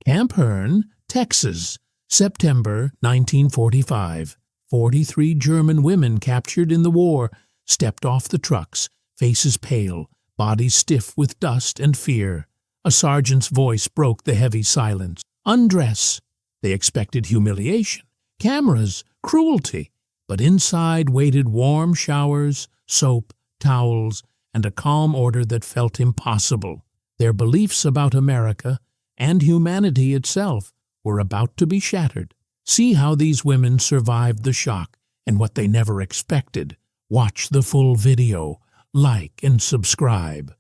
Camp Hearne, Texas, September 1945. 43 German women captured in the war stepped off the trucks, faces pale, bodies stiff with dust and fear. A sergeant's voice broke the heavy silence. Undress. They expected humiliation, cameras, cruelty. But inside waited warm showers, soap, towels, and a calm order that felt impossible. Their beliefs about America and humanity itself were about to be shattered. See how these women survived the shock and what they never expected. Watch the full video. Like and subscribe.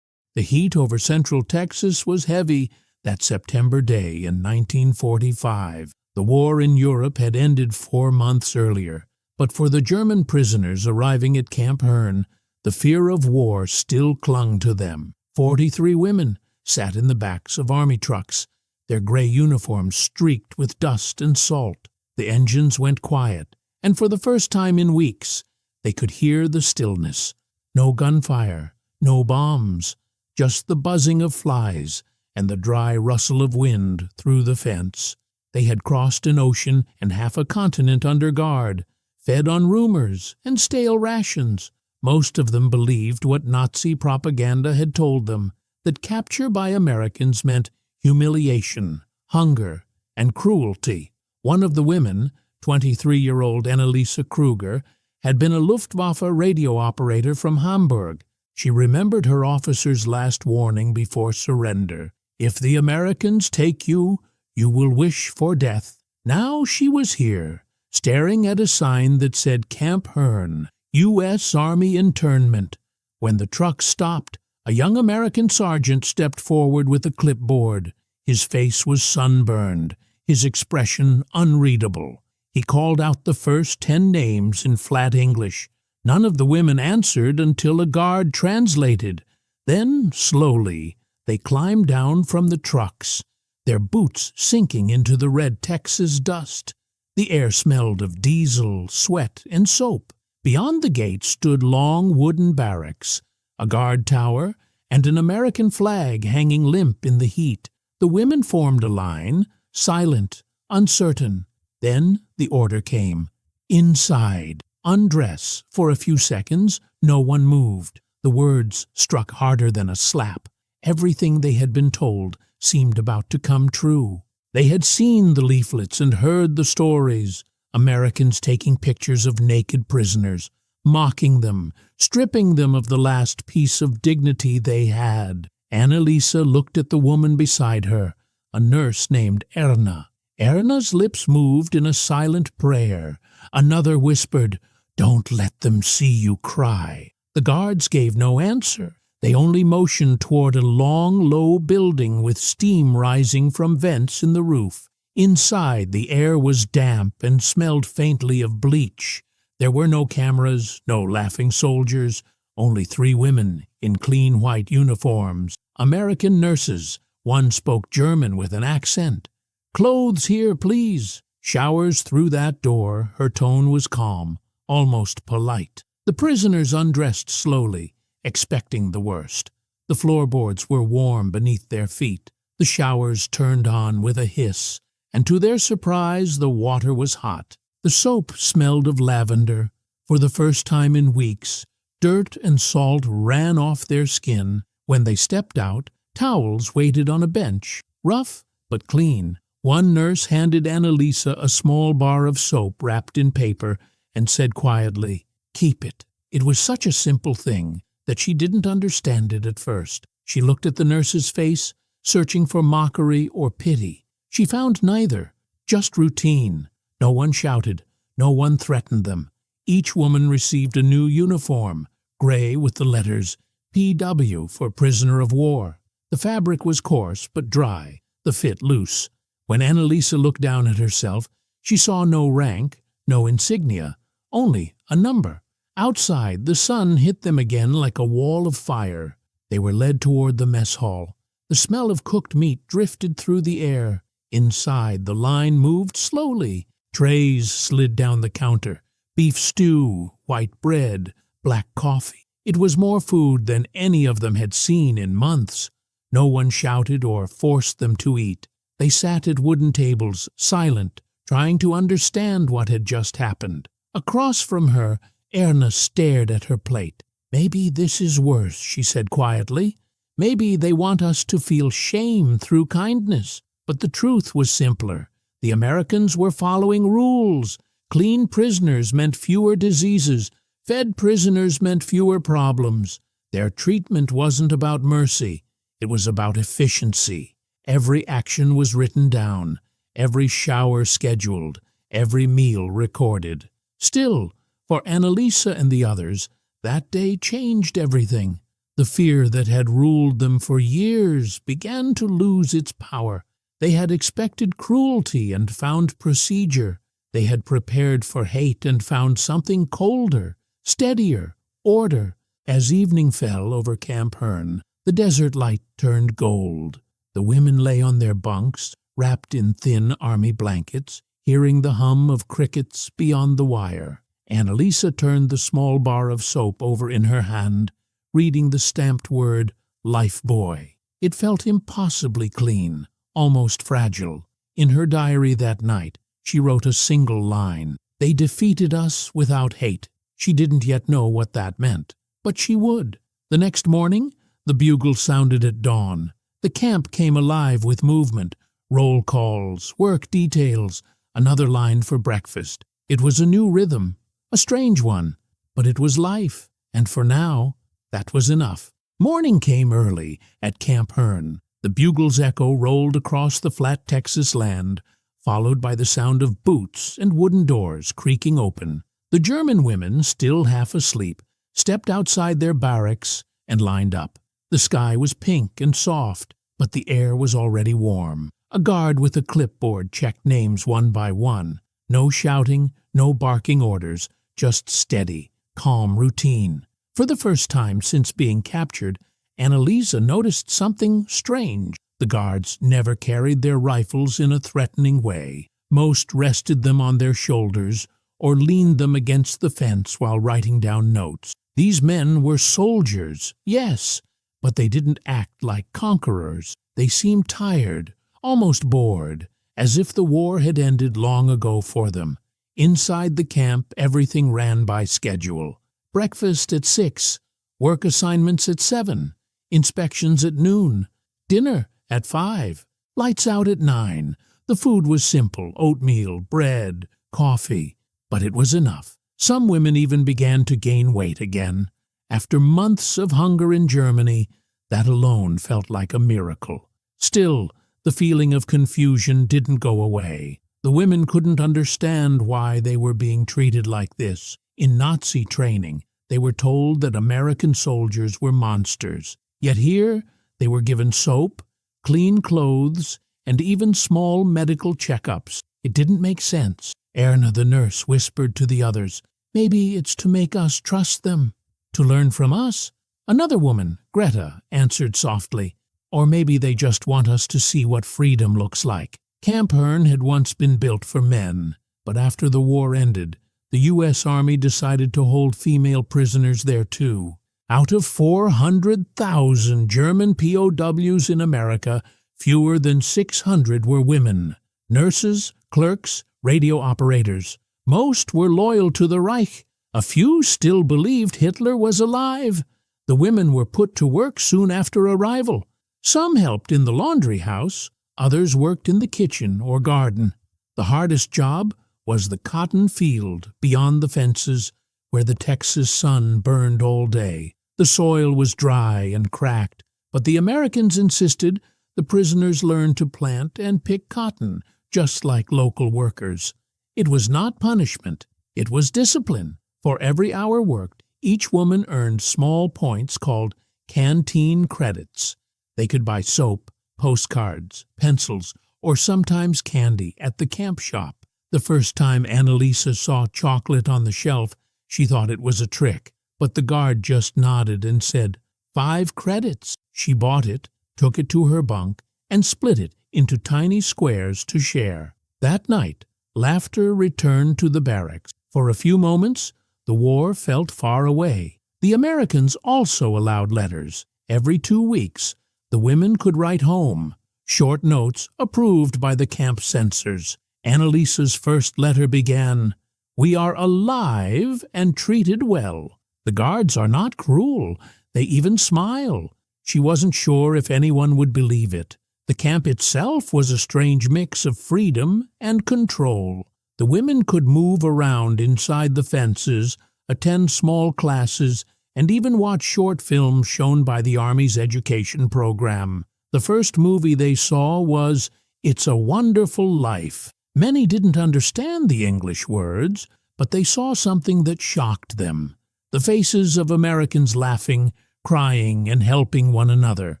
The heat over Central Texas was heavy that September day in 1945. The war in Europe had ended 4 months earlier, but for the German prisoners arriving at Camp Hearne, the fear of war still clung to them. 43 women sat in the backs of army trucks, their gray uniforms streaked with dust and salt. The engines went quiet, and for the first time in weeks, they could hear the stillness. No gunfire, no bombs, just the buzzing of flies and the dry rustle of wind through the fence. They had crossed an ocean and half a continent under guard, fed on rumors and stale rations. Most of them believed what Nazi propaganda had told them, that capture by Americans meant humiliation, hunger, and cruelty. One of the women, 23-year-old Annalisa Kruger, had been a Luftwaffe radio operator from Hamburg. She remembered her officer's last warning before surrender. If the Americans take you, you will wish for death. Now she was here, staring at a sign that said Camp Hearne, U.S. Army Internment. When the truck stopped, a young American sergeant stepped forward with a clipboard. His face was sunburned, his expression unreadable. He called out the first 10 names in flat English. None of the women answered until a guard translated. Then, slowly, they climbed down from the trucks, their boots sinking into the red Texas dust. The air smelled of diesel, sweat, and soap. Beyond the gate stood long wooden barracks, a guard tower, and an American flag hanging limp in the heat. The women formed a line, silent, uncertain. Then the order came. Inside. Undress. For a few seconds, no one moved. The words struck harder than a slap. Everything they had been told seemed about to come true. They had seen the leaflets and heard the stories. Americans taking pictures of naked prisoners, mocking them, stripping them of the last piece of dignity they had. Annalisa looked at the woman beside her, a nurse named Hearne. Hearne's lips moved in a silent prayer. Another whispered, "Don't let them see you cry." The guards gave no answer. They only motioned toward a long, low building with steam rising from vents in the roof. Inside, the air was damp and smelled faintly of bleach. There were no cameras, no laughing soldiers, only 3 women in clean white uniforms, American nurses. One spoke German with an accent. "Clothes here, please." Showers through that door. Her tone was calm, almost polite. The prisoners undressed slowly, expecting the worst. The floorboards were warm beneath their feet. The showers turned on with a hiss, and to their surprise the water was hot. The soap smelled of lavender. For the first time in weeks, dirt and salt ran off their skin. When they stepped out, towels waited on a bench, rough but clean. One nurse handed Annalisa a small bar of soap wrapped in paper and said quietly, "Keep it." It was such a simple thing that she didn't understand it at first. She looked at the nurse's face, searching for mockery or pity. She found neither, just routine. No one shouted, no one threatened them. Each woman received a new uniform, gray with the letters PW for prisoner of war. The fabric was coarse but dry, the fit loose. When Annalisa looked down at herself, she saw no rank, no insignia, only a number. Outside, the sun hit them again like a wall of fire. They were led toward the mess hall. The smell of cooked meat drifted through the air. Inside, the line moved slowly. Trays slid down the counter. Beef stew, white bread, black coffee. It was more food than any of them had seen in months. No one shouted or forced them to eat. They sat at wooden tables, silent, trying to understand what had just happened. Across from her, Hearne stared at her plate. "Maybe this is worse," she said quietly. "Maybe they want us to feel shame through kindness." But the truth was simpler. The Americans were following rules. Clean prisoners meant fewer diseases. Fed prisoners meant fewer problems. Their treatment wasn't about mercy. It was about efficiency. Every action was written down, every shower scheduled, every meal recorded. Still, for Annalisa and the others, that day changed everything. The fear that had ruled them for years began to lose its power. They had expected cruelty and found procedure. They had prepared for hate and found something colder, steadier, order. As evening fell over Camp Hearne, the desert light turned gold. The women lay on their bunks, wrapped in thin army blankets, hearing the hum of crickets beyond the wire. Annalisa turned the small bar of soap over in her hand, reading the stamped word, "Life Boy." It felt impossibly clean, almost fragile. In her diary that night, she wrote a single line. "They defeated us without hate." She didn't yet know what that meant, but she would. The next morning, the bugle sounded at dawn. The camp came alive with movement, roll calls, work details, another line for breakfast. It was a new rhythm, a strange one, but it was life, and for now, that was enough. Morning came early at Camp Hearne. The bugle's echo rolled across the flat Texas land, followed by the sound of boots and wooden doors creaking open. The German women, still half asleep, stepped outside their barracks and lined up. The sky was pink and soft, but the air was already warm. A guard with a clipboard checked names one by one. No shouting, no barking orders, just steady, calm routine. For the first time since being captured, Annalisa noticed something strange. The guards never carried their rifles in a threatening way. Most rested them on their shoulders or leaned them against the fence while writing down notes. These men were soldiers, yes, but they didn't act like conquerors. They seemed tired, almost bored, as if the war had ended long ago for them. Inside the camp, everything ran by schedule. Breakfast at 6, work assignments at 7, inspections at noon, dinner at 5, lights out at 9. The food was simple, oatmeal, bread, coffee, but it was enough. Some women even began to gain weight again. After months of hunger in Germany, that alone felt like a miracle. Still, the feeling of confusion didn't go away. The women couldn't understand why they were being treated like this. In Nazi training, they were told that American soldiers were monsters. Yet here, they were given soap, clean clothes, and even small medical checkups. It didn't make sense. Hearne, the nurse, whispered to the others, "Maybe it's to make us trust them, to learn from us." Another woman, Greta, answered softly, "Or maybe they just want us to see what freedom looks like." Camp Hearne had once been built for men, but after the war ended, the U.S. Army decided to hold female prisoners there too. Out of 400,000 German POWs in America, fewer than 600 were women. Nurses, clerks, radio operators. Most were loyal to the Reich. A few still believed Hitler was alive. The women were put to work soon after arrival. Some helped in the laundry house. Others worked in the kitchen or garden. The hardest job was the cotton field beyond the fences where the Texas sun burned all day. The soil was dry and cracked, but the Americans insisted the prisoners learn to plant and pick cotton, just like local workers. It was not punishment, it was discipline. For every hour worked, each woman earned small points called canteen credits. They could buy soap, postcards, pencils, or sometimes candy at the camp shop. The first time Annalisa saw chocolate on the shelf, she thought it was a trick, but the guard just nodded and said, 5 credits. She bought it, took it to her bunk, and split it into tiny squares to share. That night, laughter returned to the barracks. For a few moments, the war felt far away. The Americans also allowed letters. Every 2 weeks, The women could write home, short notes approved by the camp censors. Annalisa's first letter began, "We are alive and treated well. The guards are not cruel. They even smile." She wasn't sure if anyone would believe it. The camp itself was a strange mix of freedom and control. The women could move around inside the fences, attend small classes, and even watch short films shown by the Army's education program. The first movie they saw was It's a Wonderful Life. Many didn't understand the English words, but they saw something that shocked them. The faces of Americans laughing, crying, and helping one another.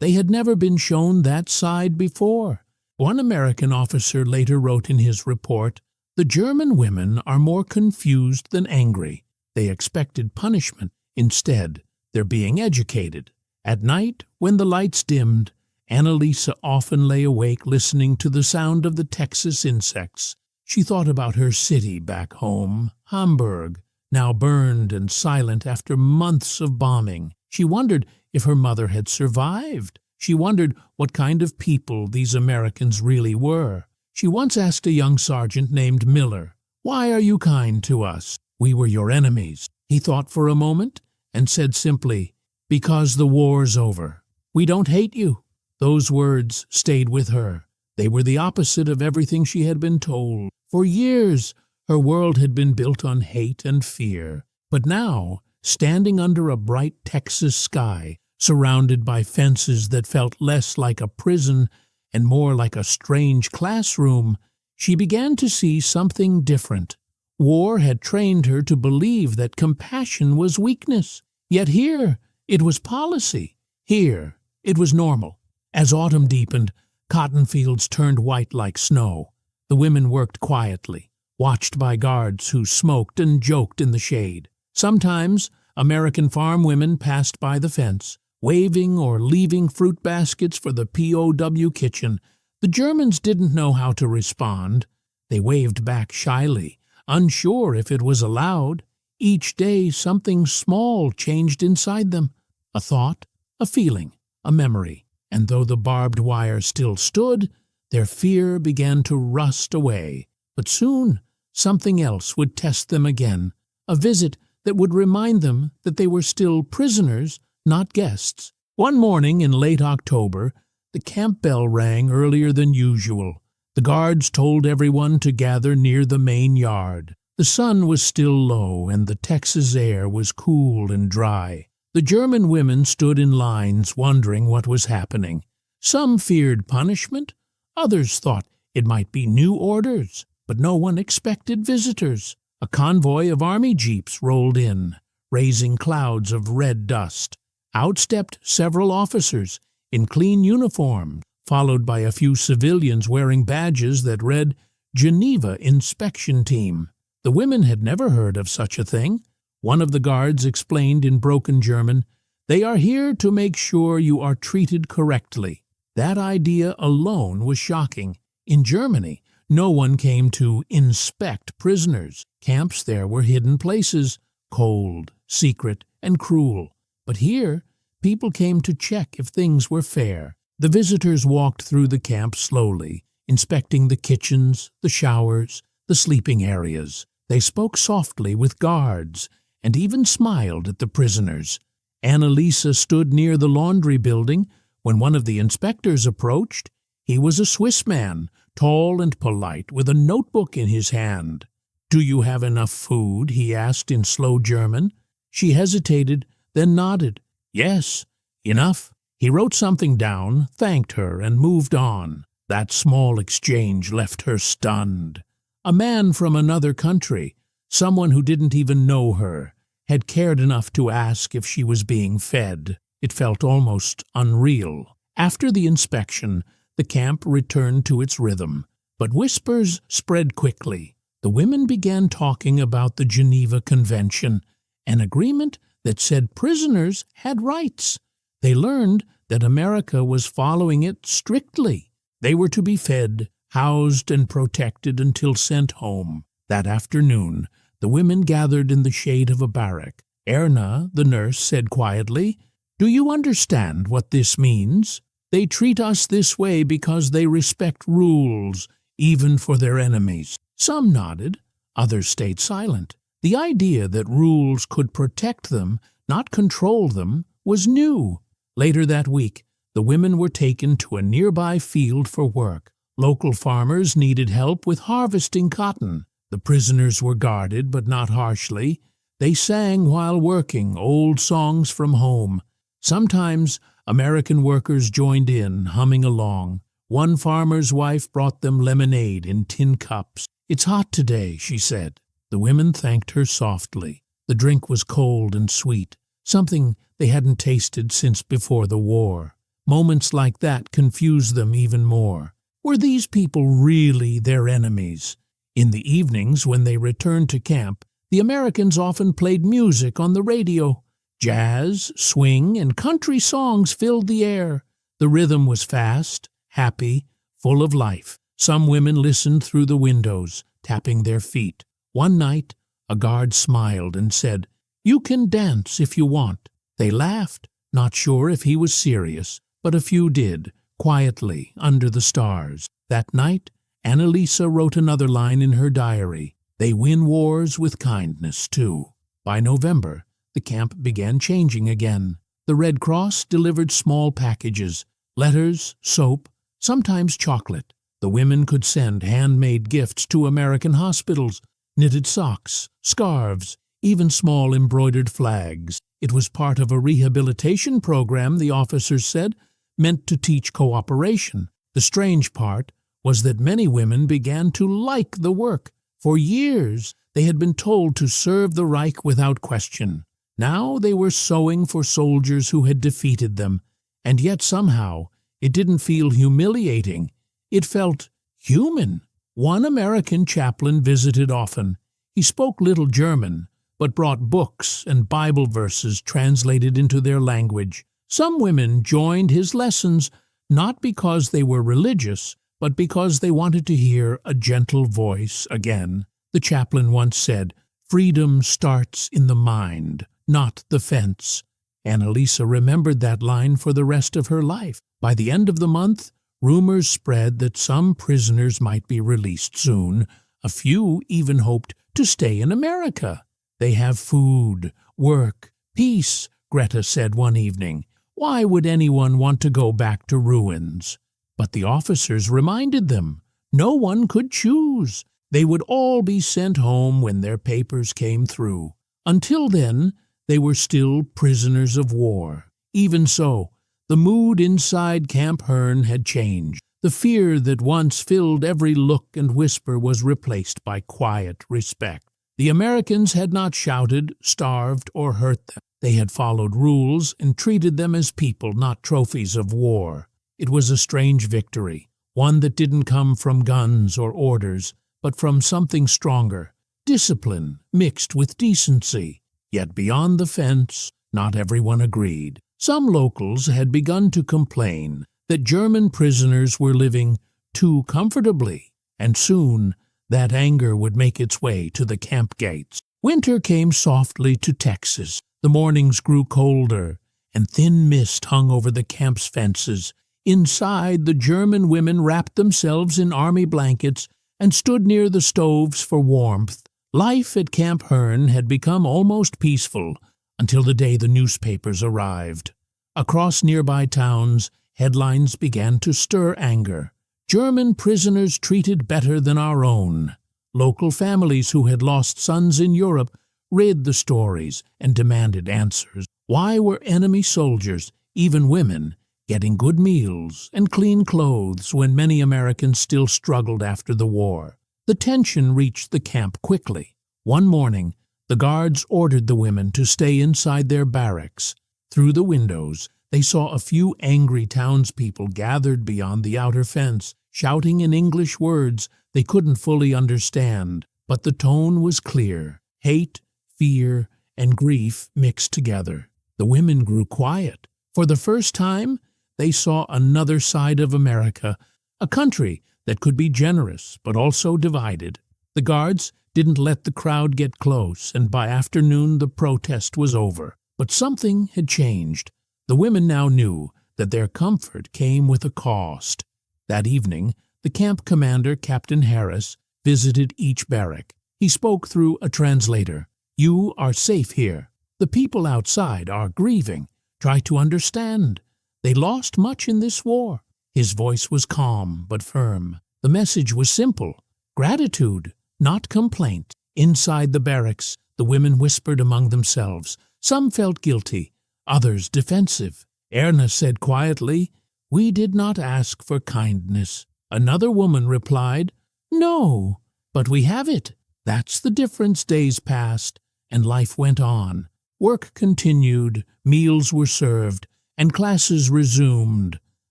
They had never been shown that side before. One American officer later wrote in his report, "The German women are more confused than angry. They expected punishment. Instead, they're being educated." At night, when the lights dimmed, Annalisa often lay awake listening to the sound of the Texas insects. She thought about her city back home, Hamburg, now burned and silent after months of bombing. She wondered if her mother had survived. She wondered what kind of people these Americans really were. She once asked a young sergeant named Miller, "Why are you kind to us? We were your enemies." He thought for a moment and said simply, "Because the war's over. We don't hate you." Those words stayed with her. They were the opposite of everything she had been told. For years, her world had been built on hate and fear. But now, standing under a bright Texas sky, surrounded by fences that felt less like a prison and more like a strange classroom, she began to see something different. War had trained her to believe that compassion was weakness. Yet here, it was policy. Here, it was normal. As autumn deepened, cotton fields turned white like snow. The women worked quietly, watched by guards who smoked and joked in the shade. Sometimes, American farm women passed by the fence, waving or leaving fruit baskets for the POW kitchen. The Germans didn't know how to respond. They waved back shyly, unsure if it was allowed. Each day something small changed inside them. A thought, a feeling, a memory. And though the barbed wire still stood, their fear began to rust away. But soon, something else would test them again. A visit that would remind them that they were still prisoners, not guests. One morning in late October, the camp bell rang earlier than usual. The guards told everyone to gather near the main yard. The sun was still low, and the Texas air was cool and dry. The German women stood in lines, wondering what was happening. Some feared punishment. Others thought it might be new orders. But no one expected visitors. A convoy of army jeeps rolled in, raising clouds of red dust. Out stepped several officers in clean uniforms, followed by a few civilians wearing badges that read Geneva Inspection Team. The women had never heard of such a thing. One of the guards explained in broken German, "They are here to make sure you are treated correctly." That idea alone was shocking. In Germany, no one came to inspect prisoners. Camps there were hidden places, cold, secret, and cruel. But here, people came to check if things were fair. The visitors walked through the camp slowly, inspecting the kitchens, the showers, the sleeping areas. They spoke softly with guards, and even smiled at the prisoners. Annalisa stood near the laundry building when one of the inspectors approached. He was a Swiss man, tall and polite, with a notebook in his hand. "Do you have enough food?" he asked in slow German. She hesitated, then nodded. "Yes, enough." He wrote something down, thanked her, and moved on. That small exchange left her stunned. A man from another country, someone who didn't even know her, had cared enough to ask if she was being fed. It felt almost unreal. After the inspection, the camp returned to its rhythm, but whispers spread quickly. The women began talking about the Geneva Convention, an agreement that said prisoners had rights. They learned that America was following it strictly. They were to be fed, housed, and protected until sent home. That afternoon, the women gathered in the shade of a barrack. Hearne, the nurse, said quietly, "Do you understand what this means? They treat us this way because they respect rules, even for their enemies." Some nodded, others stayed silent. The idea that rules could protect them, not control them, was new. Later that week, the women were taken to a nearby field for work. Local farmers needed help with harvesting cotton. The prisoners were guarded, but not harshly. They sang while working old songs from home. Sometimes American workers joined in, humming along. One farmer's wife brought them lemonade in tin cups. "It's hot today," she said. The women thanked her softly. The drink was cold and sweet, something they hadn't tasted since before the war. Moments like that confused them even more. Were these people really their enemies? In the evenings, when they returned to camp, the Americans often played music on the radio. Jazz, swing, and country songs filled the air. The rhythm was fast, happy, full of life. Some women listened through the windows, tapping their feet. One night, a guard smiled and said, "You can dance if you want." They laughed, not sure if he was serious, but a few did, quietly, under the stars. That night, Annalisa wrote another line in her diary. They win wars with kindness, too. By November, the camp began changing again. The Red Cross delivered small packages, letters, soap, sometimes chocolate. The women could send handmade gifts to American hospitals, knitted socks, scarves, even small embroidered flags. It was part of a rehabilitation program, the officers said, meant to teach cooperation. The strange part was that many women began to like the work. For years, they had been told to serve the Reich without question. Now they were sewing for soldiers who had defeated them, and yet somehow it didn't feel humiliating. It felt human. One American chaplain visited often. He spoke little German, but brought books and Bible verses translated into their language. Some women joined his lessons, not because they were religious, but because they wanted to hear a gentle voice again. The chaplain once said, "Freedom starts in the mind, not the fence." Annalisa remembered that line for the rest of her life. By the end of the month, rumors spread that some prisoners might be released soon. A few even hoped to stay in America. "They have food, work, peace," Greta said one evening. "Why would anyone want to go back to ruins?" But the officers reminded them, no one could choose. They would all be sent home when their papers came through. Until then, they were still prisoners of war. Even so, the mood inside Camp Hearne had changed. The fear that once filled every look and whisper was replaced by quiet respect. The Americans had not shouted, starved, or hurt them. They had followed rules and treated them as people, not trophies of war. It was a strange victory, one that didn't come from guns or orders, but from something stronger, discipline mixed with decency. Yet beyond the fence, not everyone agreed. Some locals had begun to complain that German prisoners were living too comfortably, and soon that anger would make its way to the camp gates. Winter came softly to Texas. The mornings grew colder, and thin mist hung over the camp's fences. Inside, the German women wrapped themselves in army blankets and stood near the stoves for warmth. Life at Camp Hearne had become almost peaceful until the day the newspapers arrived. Across nearby towns, headlines began to stir anger. "German prisoners treated better than our own." Local families who had lost sons in Europe read the stories and demanded answers. Why were enemy soldiers, even women, getting good meals and clean clothes when many Americans still struggled after the war? The tension reached the camp quickly. One morning, the guards ordered the women to stay inside their barracks. Through the windows, they saw a few angry townspeople gathered beyond the outer fence, shouting in English words they couldn't fully understand. But the tone was clear. Hate, fear, and grief mixed together. The women grew quiet. For the first time, they saw another side of America, a country that could be generous but also divided. The guards didn't let the crowd get close, and by afternoon the protest was over. But something had changed. The women now knew that their comfort came with a cost. That evening, the camp commander, Captain Harris, visited each barrack. He spoke through a translator. "You are safe here. The people outside are grieving. Try to understand. They lost much in this war." His voice was calm but firm. The message was simple: gratitude, not complaint. Inside the barracks, the women whispered among themselves. Some felt guilty, others defensive. Hearne said quietly, "We did not ask for kindness." Another woman replied, "No, but we have it." That's the difference. Days passed, and life went on. Work continued, meals were served, and classes resumed.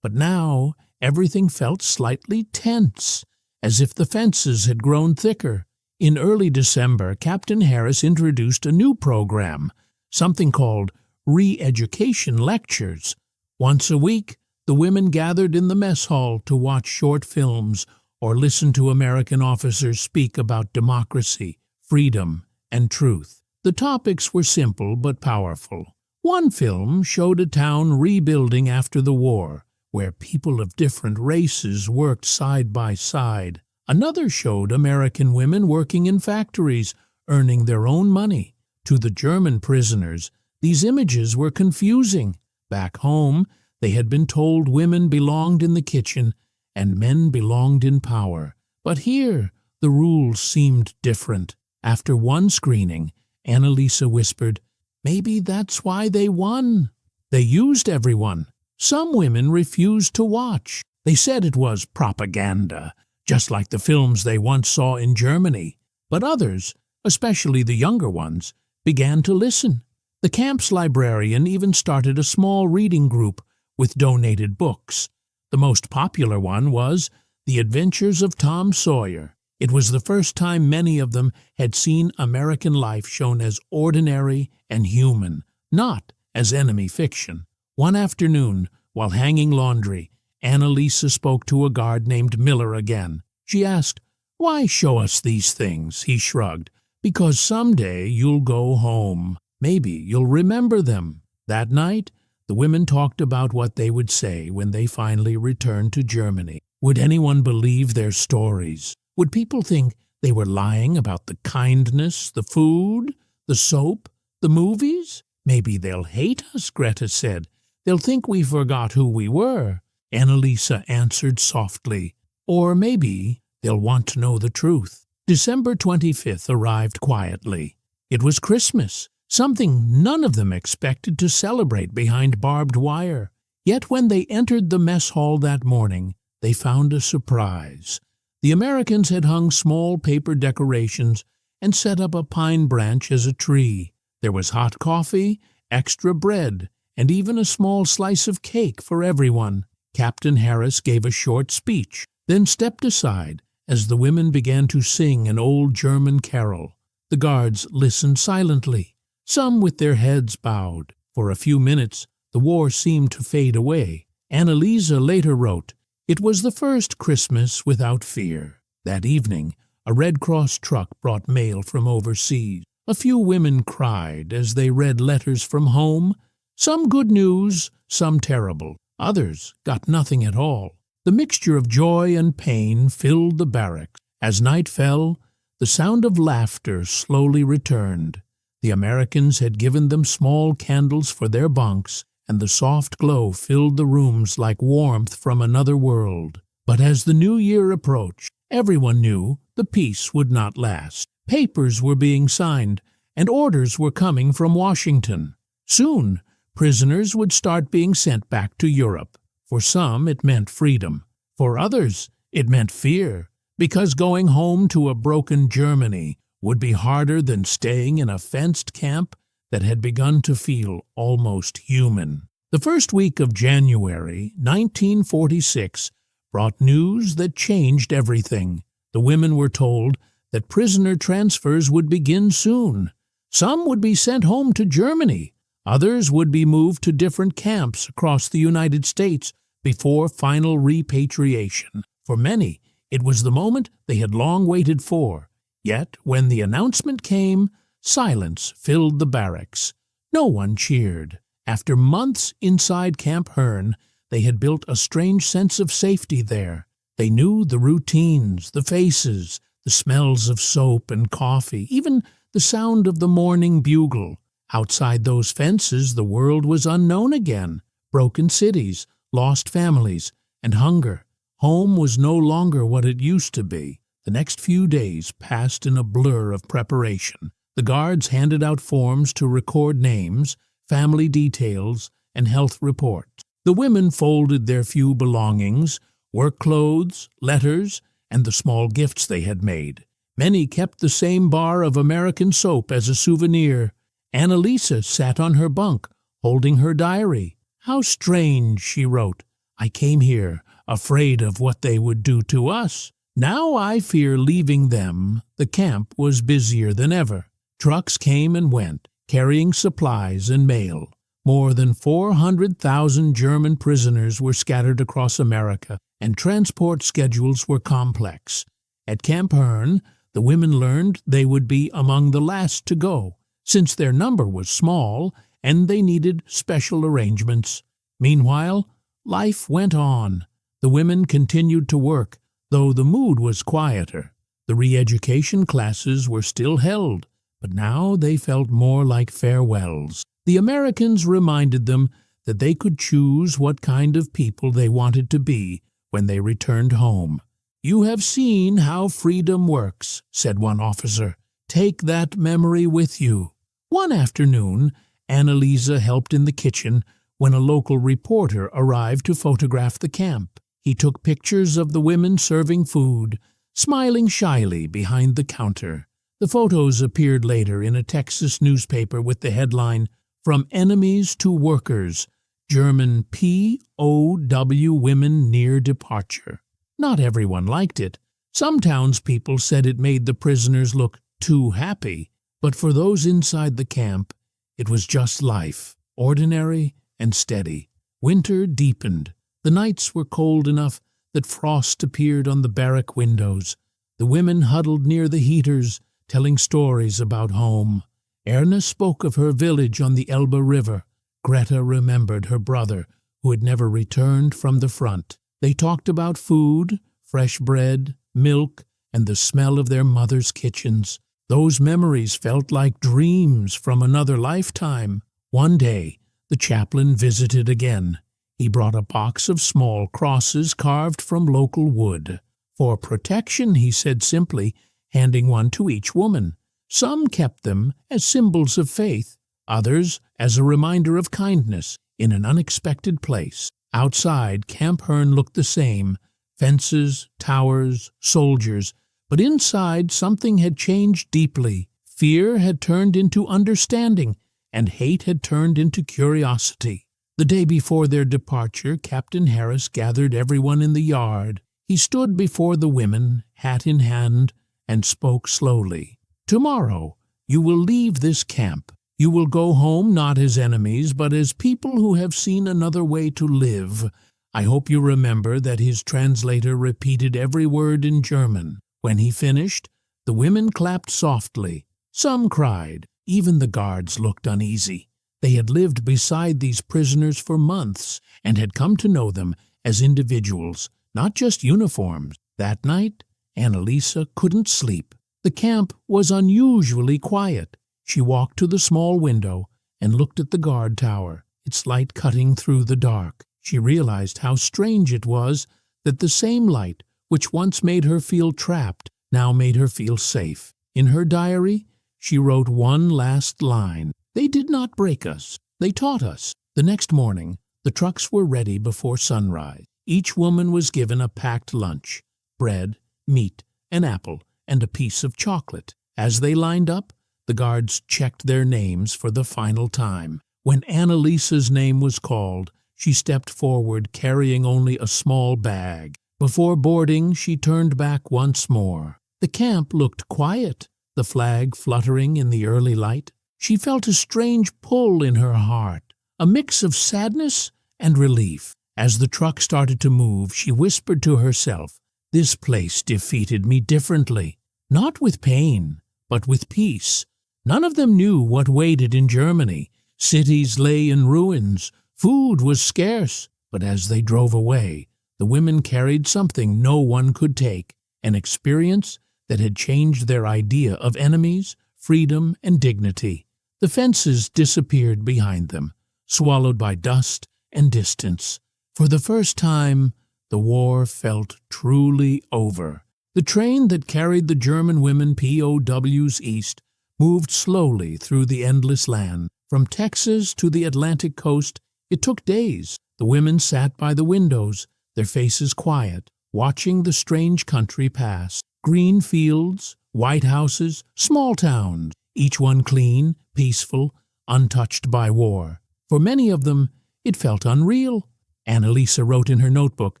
But now everything felt slightly tense, as if the fences had grown thicker. In early December, Captain Harris introduced a new program, something called re-education lectures. Once a week, the women gathered in the mess hall to watch short films or listen to American officers speak about democracy, freedom, and truth. The topics were simple but powerful. One film showed a town rebuilding after the war, where people of different races worked side by side. Another showed American women working in factories, earning their own money. To the German prisoners, these images were confusing. Back home, they had been told women belonged in the kitchen and men belonged in power. But here, the rules seemed different. After one screening, Annalisa whispered, "Maybe that's why they won. They used everyone." Some women refused to watch. They said it was propaganda, just like the films they once saw in Germany. But others, especially the younger ones, began to listen. The camp's librarian even started a small reading group with donated books. The most popular one was The Adventures of Tom Sawyer. It was the first time many of them had seen American life shown as ordinary and human, not as enemy fiction. One afternoon, while hanging laundry, Annalisa spoke to a guard named Miller again. She asked, "Why show us these things?" He shrugged. "Because someday you'll go home. Maybe you'll remember them." That night, the women talked about what they would say when they finally returned to Germany. Would anyone believe their stories? Would people think they were lying about the kindness, the food, the soap, the movies? "Maybe they'll hate us," Greta said. "They'll think we forgot who we were." Annalisa answered softly. "Or maybe they'll want to know the truth." December 25th arrived quietly. It was Christmas, something none of them expected to celebrate behind barbed wire. Yet when they entered the mess hall that morning, they found a surprise. The Americans had hung small paper decorations and set up a pine branch as a tree. There was hot coffee, extra bread, and even a small slice of cake for everyone. Captain Harris gave a short speech, then stepped aside as the women began to sing an old German carol. The guards listened silently, some with their heads bowed. For a few minutes, the war seemed to fade away. Annalisa later wrote, "It was the first Christmas without fear." That evening, a Red Cross truck brought mail from overseas. A few women cried as they read letters from home. Some good news, some terrible. Others got nothing at all. The mixture of joy and pain filled the barracks. As night fell, the sound of laughter slowly returned. The Americans had given them small candles for their bunks, and the soft glow filled the rooms like warmth from another world. But as the new year approached, everyone knew the peace would not last. Papers were being signed, and orders were coming from Washington. Soon, prisoners would start being sent back to Europe. For some, it meant freedom. For others, it meant fear, because going home to a broken Germany would be harder than staying in a fenced camp that had begun to feel almost human. The first week of January 1946 brought news that changed everything. The women were told that prisoner transfers would begin soon. Some would be sent home to Germany. Others would be moved to different camps across the United States before final repatriation. For many, it was the moment they had long waited for. Yet, when the announcement came, silence filled the barracks. No one cheered. After months inside Camp Hearne, they had built a strange sense of safety there. They knew the routines, the faces, the smells of soap and coffee, even the sound of the morning bugle. Outside those fences, the world was unknown again. Broken cities, lost families, and hunger. Home was no longer what it used to be. The next few days passed in a blur of preparation. The guards handed out forms to record names, family details, and health reports. The women folded their few belongings, work clothes, letters, and the small gifts they had made. Many kept the same bar of American soap as a souvenir. Annalisa sat on her bunk, holding her diary. "How strange," she wrote. "I came here, afraid of what they would do to us. Now I fear leaving them." The camp was busier than ever. Trucks came and went, carrying supplies and mail. More than 400,000 German prisoners were scattered across America, and transport schedules were complex. At Camp Hearne, the women learned they would be among the last to go, since their number was small and they needed special arrangements. Meanwhile, life went on. The women continued to work, though the mood was quieter. The re-education classes were still held, but now they felt more like farewells. The Americans reminded them that they could choose what kind of people they wanted to be when they returned home. "You have seen how freedom works," said one officer. "Take that memory with you." One afternoon, Annalisa helped in the kitchen when a local reporter arrived to photograph the camp. He took pictures of the women serving food, smiling shyly behind the counter. The photos appeared later in a Texas newspaper with the headline, "From Enemies to Workers, German POW Women Near Departure." Not everyone liked it. Some townspeople said it made the prisoners look too happy. But for those inside the camp, it was just life, ordinary and steady. Winter deepened. The nights were cold enough that frost appeared on the barrack windows. The women huddled near the heaters, telling stories about home. Hearne spoke of her village on the Elbe River. Greta remembered her brother, who had never returned from the front. They talked about food, fresh bread, milk, and the smell of their mother's kitchens. Those memories felt like dreams from another lifetime. One day, the chaplain visited again. He brought a box of small crosses carved from local wood. "For protection," he said simply, handing one to each woman. Some kept them as symbols of faith, others as a reminder of kindness in an unexpected place. Outside, Camp Hearne looked the same, fences, towers, soldiers, but inside something had changed deeply. Fear had turned into understanding, and hate had turned into curiosity. The day before their departure, Captain Harris gathered everyone in the yard. He stood before the women, hat in hand, and spoke slowly. "Tomorrow, you will leave this camp. You will go home not as enemies, but as people who have seen another way to live." I hope you remember that his translator repeated every word in German. When he finished, the women clapped softly. Some cried. Even the guards looked uneasy. They had lived beside these prisoners for months and had come to know them as individuals, not just uniforms. That night, Annalisa couldn't sleep. The camp was unusually quiet. She walked to the small window and looked at the guard tower, its light cutting through the dark. She realized how strange it was that the same light which once made her feel trapped now made her feel safe. In her diary, she wrote one last line. "They did not break us. They taught us." The next morning, the trucks were ready before sunrise. Each woman was given a packed lunch: bread, meat, an apple, and a piece of chocolate. As they lined up, the guards checked their names for the final time. When Annalisa's name was called, she stepped forward carrying only a small bag. Before boarding, she turned back once more. The camp looked quiet, the flag fluttering in the early light. She felt a strange pull in her heart, a mix of sadness and relief. As the truck started to move, she whispered to herself, "This place defeated me differently, not with pain, but with peace." None of them knew what waited in Germany, Cities lay in ruins. Food was scarce. But as they drove away, the women carried something no one could take, an experience that had changed their idea of enemies, freedom, and dignity. The fences disappeared behind them, swallowed by dust and distance. For the first time, the war felt truly over. The train that carried the German women POWs east moved slowly through the endless land. From Texas to the Atlantic coast, it took days. The women sat by the windows, their faces quiet, watching the strange country pass. Green fields, white houses, small towns, each one clean, peaceful, untouched by war. For many of them, it felt unreal. Annalisa wrote in her notebook,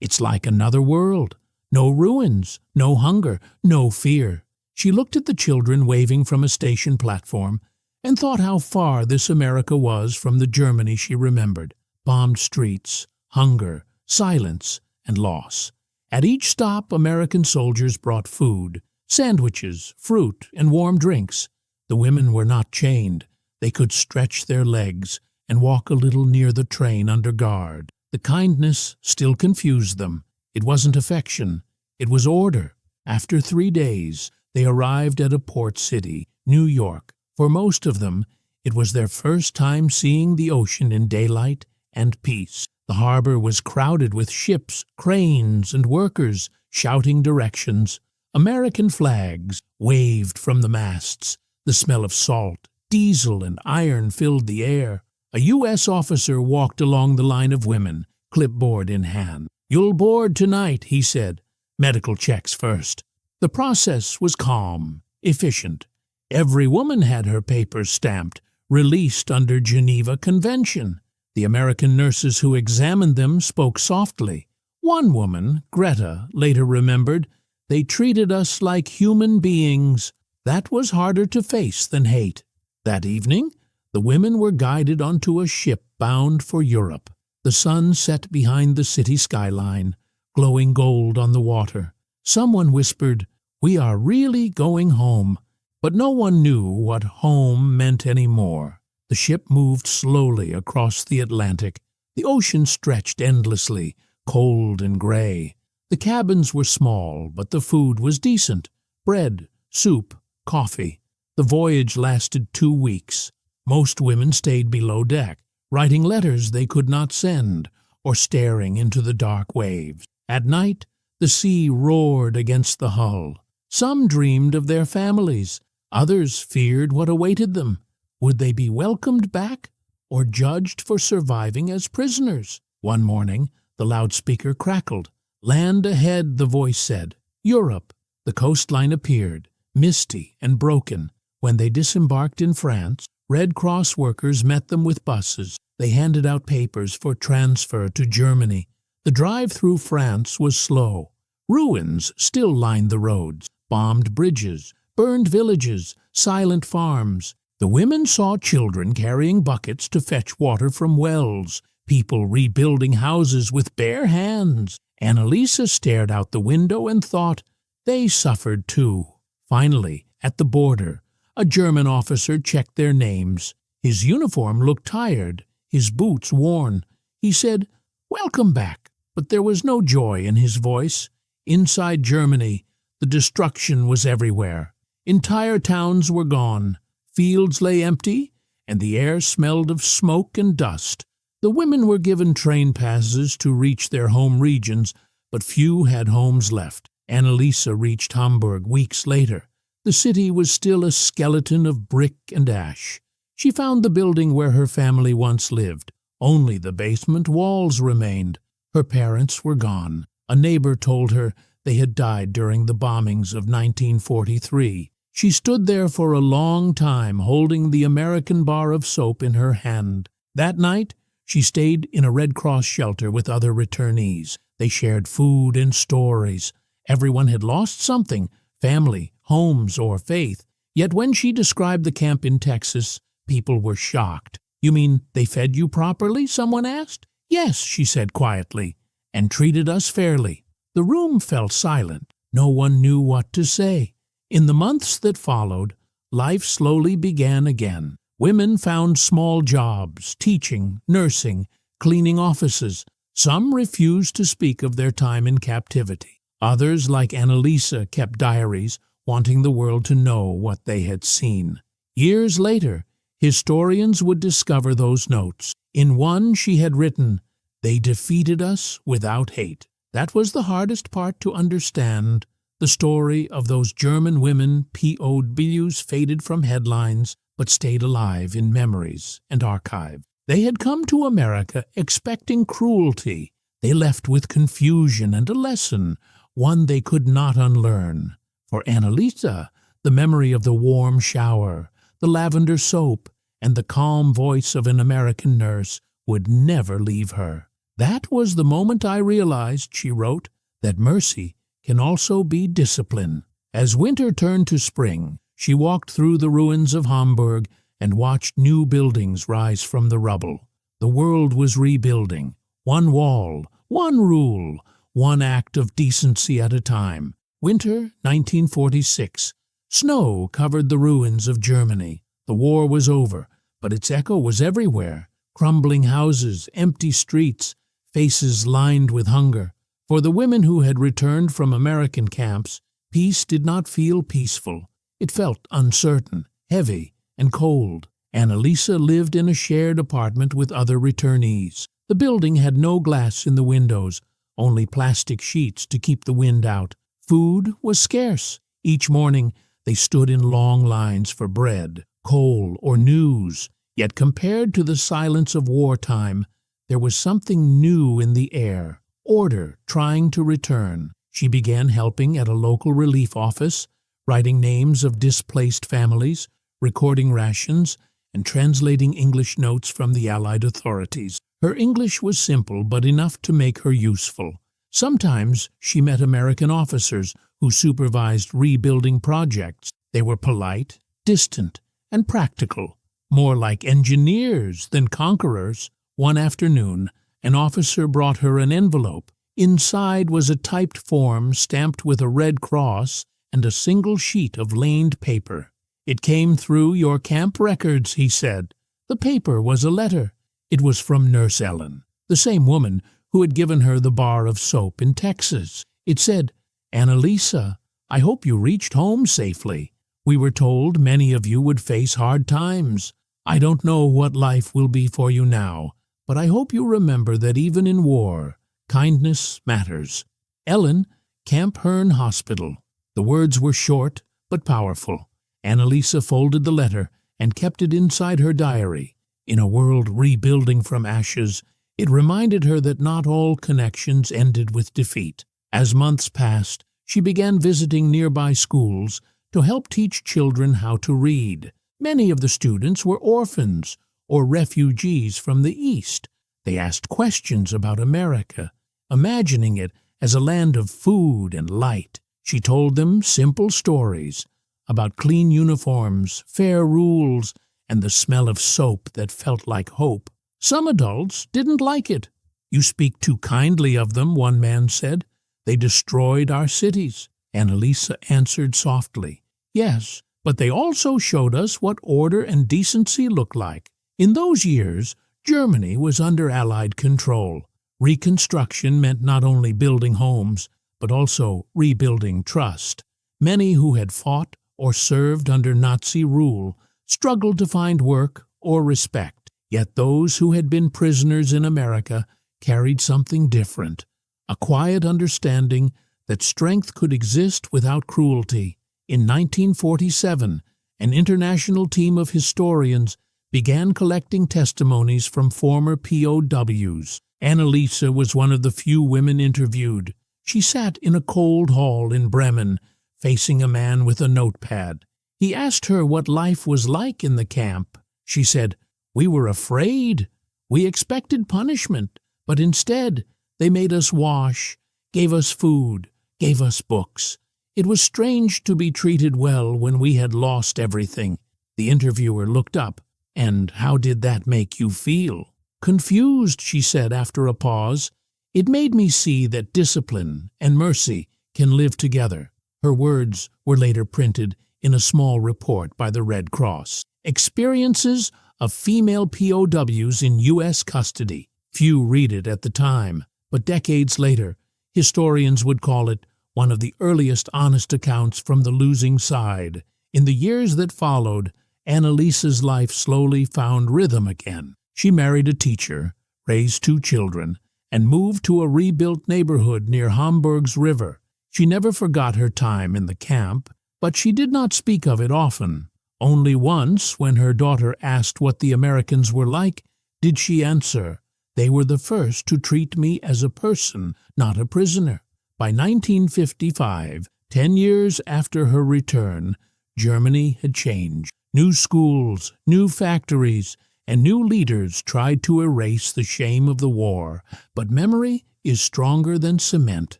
"It's like another world. No ruins, no hunger, no fear." She looked at the children waving from a station platform and thought how far this America was from the Germany she remembered. Bombed streets, hunger, silence, and loss. At each stop, American soldiers brought food, sandwiches, fruit, and warm drinks. The women were not chained. They could stretch their legs and walk a little near the train under guard. The kindness still confused them. It wasn't affection. It was order. After 3 days, they arrived at a port city, New York. For most of them, it was their first time seeing the ocean in daylight and peace. The harbor was crowded with ships, cranes, and workers shouting directions. American flags waved from the masts. The smell of salt, diesel, and iron filled the air. A U.S. officer walked along the line of women, clipboard in hand. "You'll board tonight," he said. "Medical checks first." The process was calm, efficient. Every woman had her papers stamped, released under Geneva Convention. The American nurses who examined them spoke softly. One woman, Greta, later remembered, "They treated us like human beings." That was harder to face than hate. That evening, the women were guided onto a ship bound for Europe. The sun set behind the city skyline, glowing gold on the water. Someone whispered, "We are really going home." But no one knew what home meant anymore. The ship moved slowly across the Atlantic. The ocean stretched endlessly, cold and gray. The cabins were small, but the food was decent. Bread, soup, coffee. The voyage lasted 2 weeks. Most women stayed below deck, writing letters they could not send, or staring into the dark waves. At night, the sea roared against the hull. Some dreamed of their families. Others feared what awaited them. Would they be welcomed back or judged for surviving as prisoners? One morning, the loudspeaker crackled. "Land ahead," the voice said. "Europe." The coastline appeared, misty and broken. When they disembarked in France, Red Cross workers met them with buses. They handed out papers for transfer to Germany. The drive through France was slow. Ruins still lined the roads, bombed bridges, burned villages, silent farms. The women saw children carrying buckets to fetch water from wells, people rebuilding houses with bare hands. Annalisa stared out the window and thought, they suffered too. Finally, at the border, a German officer checked their names. His uniform looked tired, his boots worn. He said, "Welcome back," but there was no joy in his voice. Inside Germany, the destruction was everywhere. Entire towns were gone. Fields lay empty, and the air smelled of smoke and dust. The women were given train passes to reach their home regions, but few had homes left. Annalisa reached Hamburg weeks later. The city was still a skeleton of brick and ash. She found the building where her family once lived. Only the basement walls remained. Her parents were gone. A neighbor told her they had died during the bombings of 1943. She stood there for a long time, holding the American bar of soap in her hand. That night, she stayed in a Red Cross shelter with other returnees. They shared food and stories. Everyone had lost something, family, homes, or faith. Yet when she described the camp in Texas, people were shocked. "You mean they fed you properly?" someone asked. "Yes," she said quietly, "and treated us fairly." The room fell silent. No one knew what to say. In the months that followed, life slowly began again. Women found small jobs, teaching, nursing, cleaning offices. Some refused to speak of their time in captivity. Others, like Annalisa, kept diaries, wanting the world to know what they had seen. Years later, historians would discover those notes. In one she had written, "They defeated us without hate." That was the hardest part to understand. The story of those German women, POWs, faded from headlines, but stayed alive in memories and archive. They had come to America expecting cruelty. They left with confusion and a lesson, one they could not unlearn. For Annalisa, the memory of the warm shower, the lavender soap, and the calm voice of an American nurse would never leave her. "That was the moment I realized," she wrote, "that mercy can also be discipline." As winter turned to spring, she walked through the ruins of Hamburg and watched new buildings rise from the rubble. The world was rebuilding. One wall, one rule, one act of decency at a time. Winter 1946. Snow covered the ruins of Germany. The war was over, but its echo was everywhere. Crumbling houses, empty streets, faces lined with hunger. For the women who had returned from American camps, peace did not feel peaceful. It felt uncertain, heavy, and cold. Annalisa lived in a shared apartment with other returnees. The building had no glass in the windows, only plastic sheets to keep the wind out. Food was scarce. Each morning they stood in long lines for bread, coal, or news. Yet compared to the silence of wartime, there was something new in the air. Order trying to return. She began helping at a local relief office, writing names of displaced families, recording rations, and translating English notes from the Allied authorities. Her English was simple but enough to make her useful. Sometimes she met American officers who supervised rebuilding projects. They were polite, distant, and practical, more like engineers than conquerors. One afternoon, an officer brought her an envelope. Inside was a typed form stamped with a red cross and a single sheet of laned paper. "It came through your camp records," he said. The paper was a letter. It was from Nurse Ellen, the same woman who had given her the bar of soap in Texas. It said, "Annalisa, I hope you reached home safely. We were told many of you would face hard times. I don't know what life will be for you now, but I hope you remember that even in war, kindness matters. Ellen, Camp Hearne Hospital." The words were short but powerful. Annalisa folded the letter and kept it inside her diary. In a world rebuilding from ashes, it reminded her that not all connections ended with defeat. As months passed, she began visiting nearby schools to help teach children how to read. Many of the students were orphans or refugees from the East. They asked questions about America, imagining it as a land of food and light. She told them simple stories about clean uniforms, fair rules, and the smell of soap that felt like hope. Some adults didn't like it. "You speak too kindly of them," one man said. "They destroyed our cities." Annalisa answered softly, "Yes, but they also showed us what order and decency look like." In those years, Germany was under Allied control. Reconstruction meant not only building homes, but also rebuilding trust. Many who had fought or served under Nazi rule struggled to find work or respect. Yet those who had been prisoners in America carried something different, a quiet understanding that strength could exist without cruelty. In 1947, an international team of historians began collecting testimonies from former POWs. Annalisa was one of the few women interviewed. She sat in a cold hall in Bremen, facing a man with a notepad. He asked her what life was like in the camp. She said, "We were afraid. We expected punishment, but instead they made us wash, gave us food, gave us books. It was strange to be treated well when we had lost everything." The interviewer looked up. "And how did that make you feel?" "Confused," she said after a pause. "It made me see that discipline and mercy can live together." Her words were later printed in a small report by the Red Cross. Experiences of Female POWs in U.S. Custody. Few read it at the time, but decades later, historians would call it one of the earliest honest accounts from the losing side. In the years that followed, Annalisa's life slowly found rhythm again. She married a teacher, raised 2 children, and moved to a rebuilt neighborhood near Hamburg's river. She never forgot her time in the camp, but she did not speak of it often. Only once, when her daughter asked what the Americans were like, did she answer, "They were the first to treat me as a person, not a prisoner." By 1955, 10 years after her return, Germany had changed. New schools, new factories, and new leaders tried to erase the shame of the war. But memory is stronger than cement.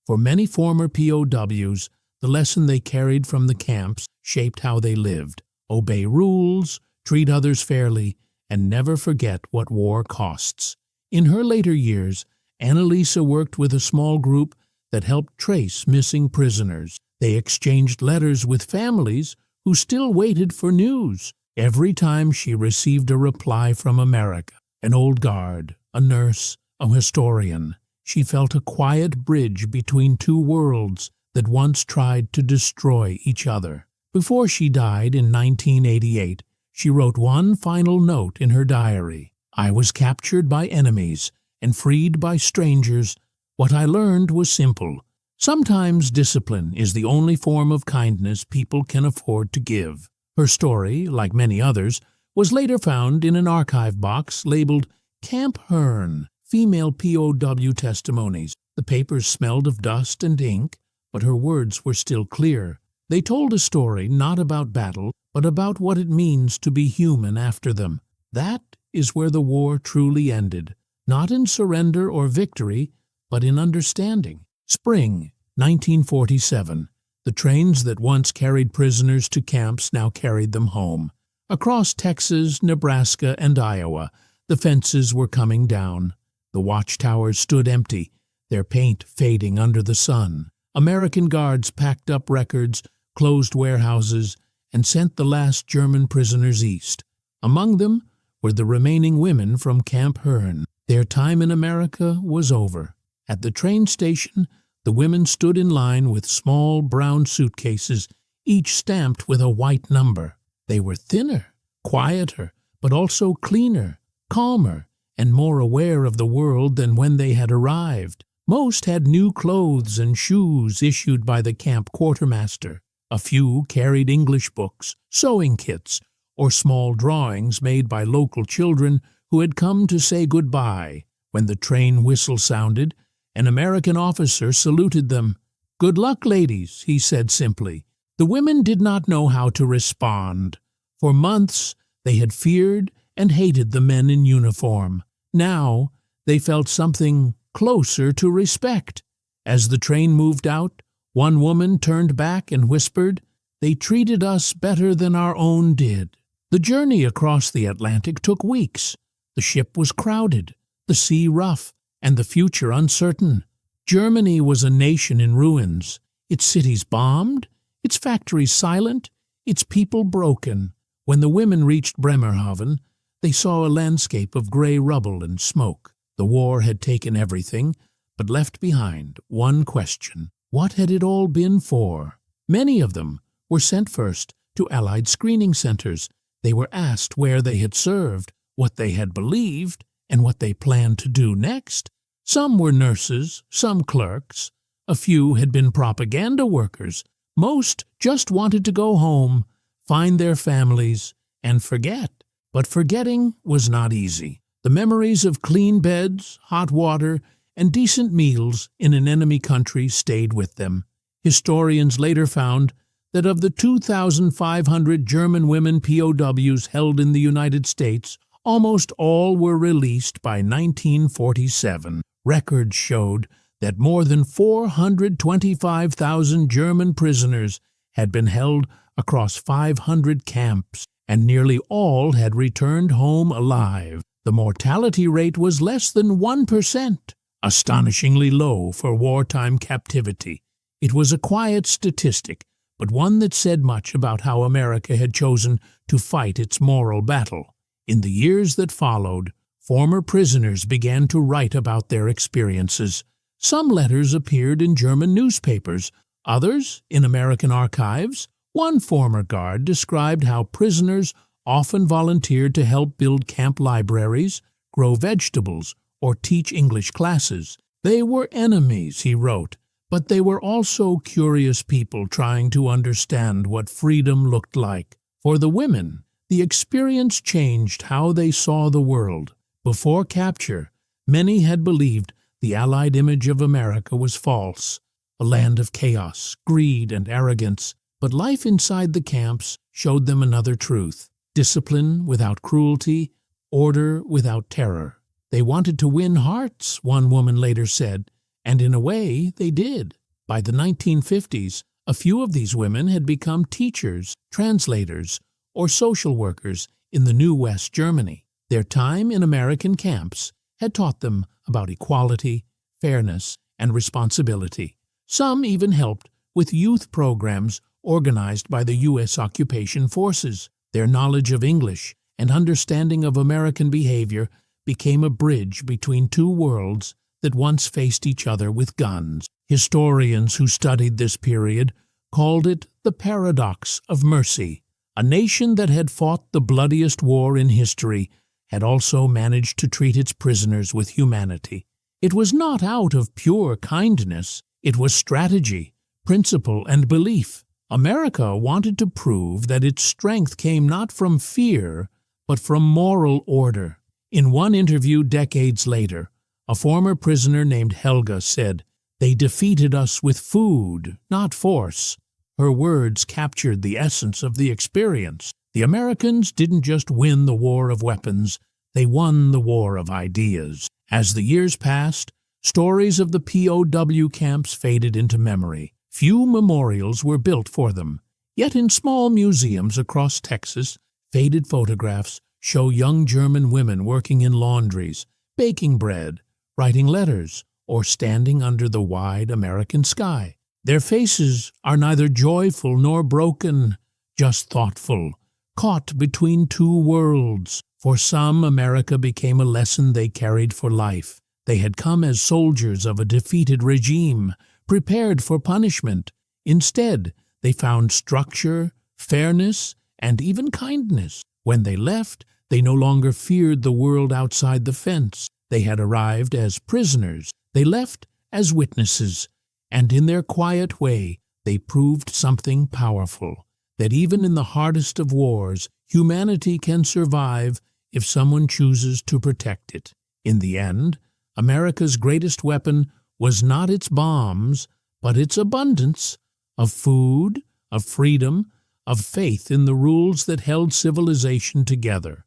For many former POWs, the lesson they carried from the camps shaped how they lived. Obey rules, treat others fairly, and never forget what war costs. In her later years, Annalisa worked with a small group that helped trace missing prisoners. They exchanged letters with families who still waited for news. Every time she received a reply from America, an old guard, a nurse, a historian, she felt a quiet bridge between 2 worlds that once tried to destroy each other. Before she died in 1988, she wrote one final note in her diary. "I was captured by enemies and freed by strangers. What I learned was simple. Sometimes discipline is the only form of kindness people can afford to give." Her story, like many others, was later found in an archive box labeled Camp Hearn, Female POW Testimonies. The papers smelled of dust and ink, but her words were still clear. They told a story not about battle, but about what it means to be human after them. That is where the war truly ended, not in surrender or victory, but in understanding. Spring 1947. The trains that once carried prisoners to camps now carried them home. Across Texas, Nebraska, and Iowa, the fences were coming down. The watchtowers stood empty, their paint fading under the sun. American guards packed up records, closed warehouses, and sent the last German prisoners east. Among them were the remaining women from Camp Hearne. Their time in America was over. At the train station, the women stood in line with small brown suitcases, each stamped with a white number. They were thinner, quieter, but also cleaner, calmer, and more aware of the world than when they had arrived. Most had new clothes and shoes issued by the camp quartermaster. A few carried English books, sewing kits, or small drawings made by local children who had come to say goodbye. When the train whistle sounded, an American officer saluted them. "Good luck, ladies," he said simply. The women did not know how to respond. For months, they had feared and hated the men in uniform. Now, they felt something closer to respect. As the train moved out, one woman turned back and whispered, "They treated us better than our own did." The journey across the Atlantic took weeks. The ship was crowded, the sea rough, and the future uncertain. Germany was a nation in ruins, its cities bombed, its factories silent, its people broken. When the women reached Bremerhaven, they saw a landscape of gray rubble and smoke. The war had taken everything, but left behind one question. What had it all been for? Many of them were sent first to Allied screening centers. They were asked where they had served, what they had believed, and what they planned to do next. Some were nurses, some clerks. A few had been propaganda workers. Most just wanted to go home, find their families, and forget. But forgetting was not easy. The memories of clean beds, hot water, and decent meals in an enemy country stayed with them. Historians later found that of the 2,500 German women POWs held in the United States, almost all were released by 1947. Records showed that more than 425,000 German prisoners had been held across 500 camps, and nearly all had returned home alive. The mortality rate was less than 1%, astonishingly low for wartime captivity. It was a quiet statistic, but one that said much about how America had chosen to fight its moral battle. In the years that followed, former prisoners began to write about their experiences. Some letters appeared in German newspapers, others in American archives. One former guard described how prisoners often volunteered to help build camp libraries, grow vegetables, or teach English classes. They were enemies, he wrote, but they were also curious people trying to understand what freedom looked like. For the women, the experience changed how they saw the world. Before capture, many had believed the Allied image of America was false, a land of chaos, greed, and arrogance. But life inside the camps showed them another truth: discipline without cruelty, order without terror. They wanted to win hearts, one woman later said, and in a way they did. By the 1950s, a few of these women had become teachers, translators, or social workers in the new West Germany. Their time in American camps had taught them about equality, fairness, and responsibility. Some even helped with youth programs organized by the U.S. occupation forces. Their knowledge of English and understanding of American behavior became a bridge between two worlds that once faced each other with guns. Historians who studied this period called it the paradox of mercy. A nation that had fought the bloodiest war in history had also managed to treat its prisoners with humanity. It was not out of pure kindness. It was strategy, principle, and belief. America wanted to prove that its strength came not from fear, but from moral order. In one interview decades later, a former prisoner named Helga said, "They defeated us with food, not force." Her words captured the essence of the experience. The Americans didn't just win the war of weapons, they won the war of ideas. As the years passed, stories of the POW camps faded into memory. Few memorials were built for them. Yet in small museums across Texas, faded photographs show young German women working in laundries, baking bread, writing letters, or standing under the wide American sky. Their faces are neither joyful nor broken, just thoughtful, caught between two worlds. For some, America became a lesson they carried for life. They had come as soldiers of a defeated regime, prepared for punishment. Instead, they found structure, fairness, and even kindness. When they left, they no longer feared the world outside the fence. They had arrived as prisoners. They left as witnesses. And in their quiet way, they proved something powerful, that even in the hardest of wars, humanity can survive if someone chooses to protect it. In the end, America's greatest weapon was not its bombs, but its abundance of food, of freedom, of faith in the rules that held civilization together.